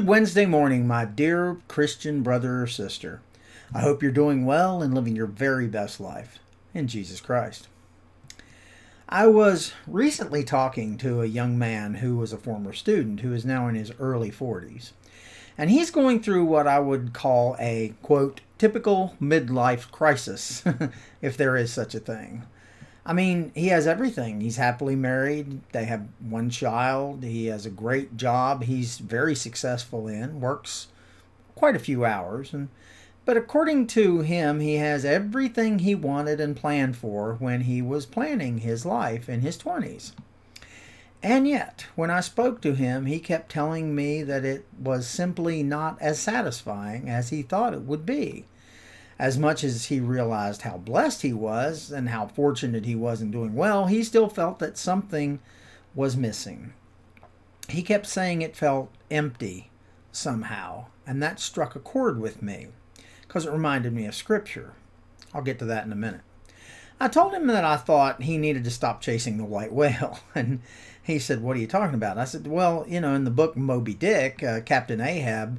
Good Wednesday morning, my dear Christian brother or sister. I hope you're doing well and living your very best life in Jesus Christ. I was recently talking to a young man who was a former student who is now in his early 40s. And he's going through what I would call a, quote, typical midlife crisis, if there is such a thing. I mean, he has everything. He's happily married. They have one child. He has a great job he's very successful in, works quite a few hours. But according to him, he has everything he wanted and planned for when he was planning his life in his 20s. And yet, when I spoke to him, he kept telling me that it was simply not as satisfying as he thought it would be. As much as he realized how blessed he was and how fortunate he was in doing well, he still felt that something was missing. He kept saying it felt empty somehow, and that struck a chord with me because it reminded me of Scripture. I'll get to that in a minute. I told him that I thought he needed to stop chasing the white whale, and he said, "What are you talking about?" I said, "Well, in the book Moby Dick, Captain Ahab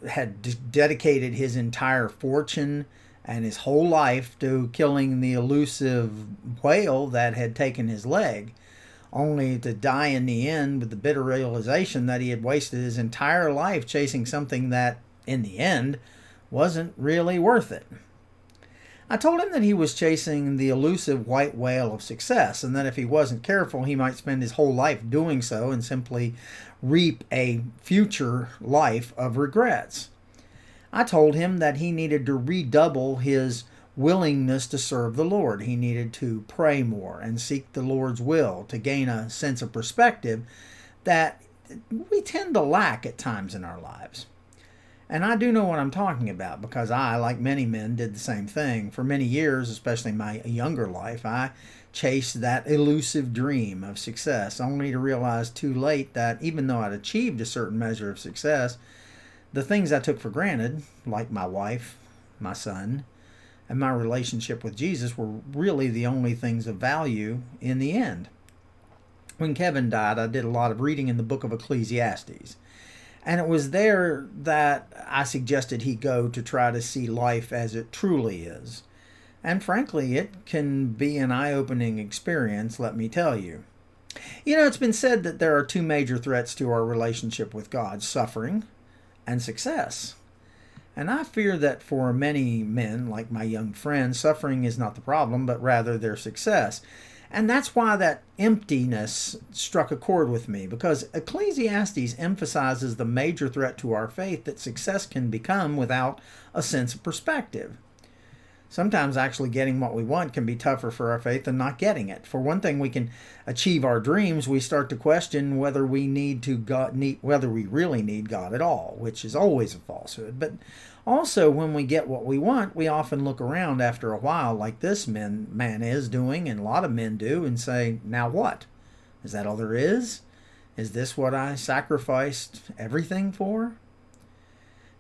had dedicated his entire fortune and his whole life to killing the elusive whale that had taken his leg, only to die in the end with the bitter realization that he had wasted his entire life chasing something that, in the end, wasn't really worth it." I told him that he was chasing the elusive white whale of success, and that if he wasn't careful, he might spend his whole life doing so and simply reap a future life of regrets. I told him that he needed to redouble his willingness to serve the Lord. He needed to pray more and seek the Lord's will to gain a sense of perspective that we tend to lack at times in our lives. And I do know what I'm talking about because I, like many men, did the same thing. For many years, especially my younger life, I chased that elusive dream of success, only to realize too late that even though I'd achieved a certain measure of success, the things I took for granted, like my wife, my son, and my relationship with Jesus, were really the only things of value in the end. When Kevin died, I did a lot of reading in the book of Ecclesiastes. And it was there that I suggested he go to try to see life as it truly is. And frankly, it can be an eye-opening experience, let me tell you. It's been said that there are two major threats to our relationship with God: suffering and success. And I fear that for many men, like my young friend, suffering is not the problem, but rather their success. And that's why that emptiness struck a chord with me, because Ecclesiastes emphasizes the major threat to our faith that success can become without a sense of perspective. Sometimes actually getting what we want can be tougher for our faith than not getting it. For one thing, we can achieve our dreams. We start to question whether we whether we really need God at all, which is always a falsehood. But also, when we get what we want, we often look around after a while, like this man is doing, and a lot of men do, and say, "Now what? Is that all there is? Is this what I sacrificed everything for?"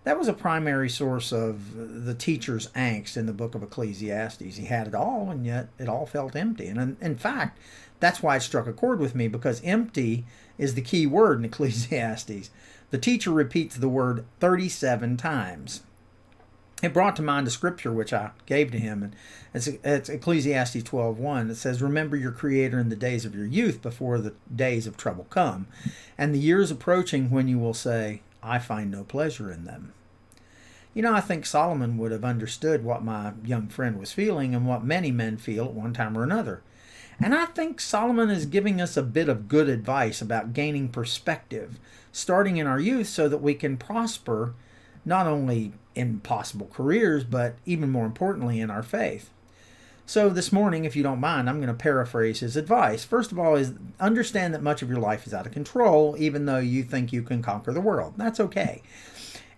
That was a primary source of the teacher's angst in the book of Ecclesiastes. He had it all, and yet it all felt empty. And in fact, that's why it struck a chord with me, because empty is the key word in Ecclesiastes. The teacher repeats the word 37 times. It brought to mind a scripture which I gave to him, and it's Ecclesiastes 12:1. It says, "Remember your Creator in the days of your youth, before the days of trouble come, and the years approaching when you will say, I find no pleasure in them." I think Solomon would have understood what my young friend was feeling and what many men feel at one time or another. And I think Solomon is giving us a bit of good advice about gaining perspective, starting in our youth, so that we can prosper not only in possible careers, but even more importantly in our faith. So this morning, if you don't mind, I'm going to paraphrase his advice. First of all, is understand that much of your life is out of control, even though you think you can conquer the world. That's okay.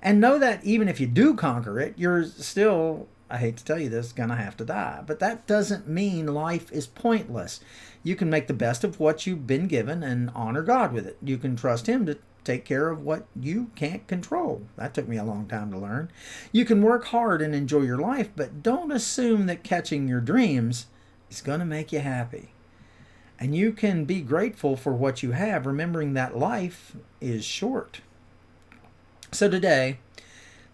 And know that even if you do conquer it, you're still, I hate to tell you this, going to have to die. But that doesn't mean life is pointless. You can make the best of what you've been given and honor God with it. You can trust Him to take care of what you can't control. That took me a long time to learn. You can work hard and enjoy your life, but don't assume that catching your dreams is going to make you happy. And you can be grateful for what you have, remembering that life is short. So today,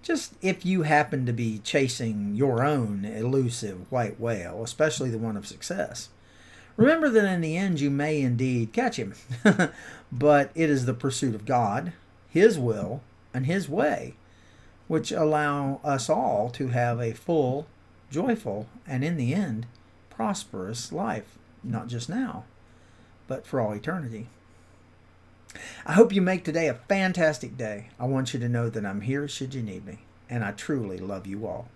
just if you happen to be chasing your own elusive white whale, especially the one of success, remember that in the end you may indeed catch him. But it is the pursuit of God, His will, and His way which allow us all to have a full, joyful, and in the end, prosperous life, not just now, but for all eternity. I hope you make today a fantastic day. I want you to know that I'm here should you need me, and I truly love you all.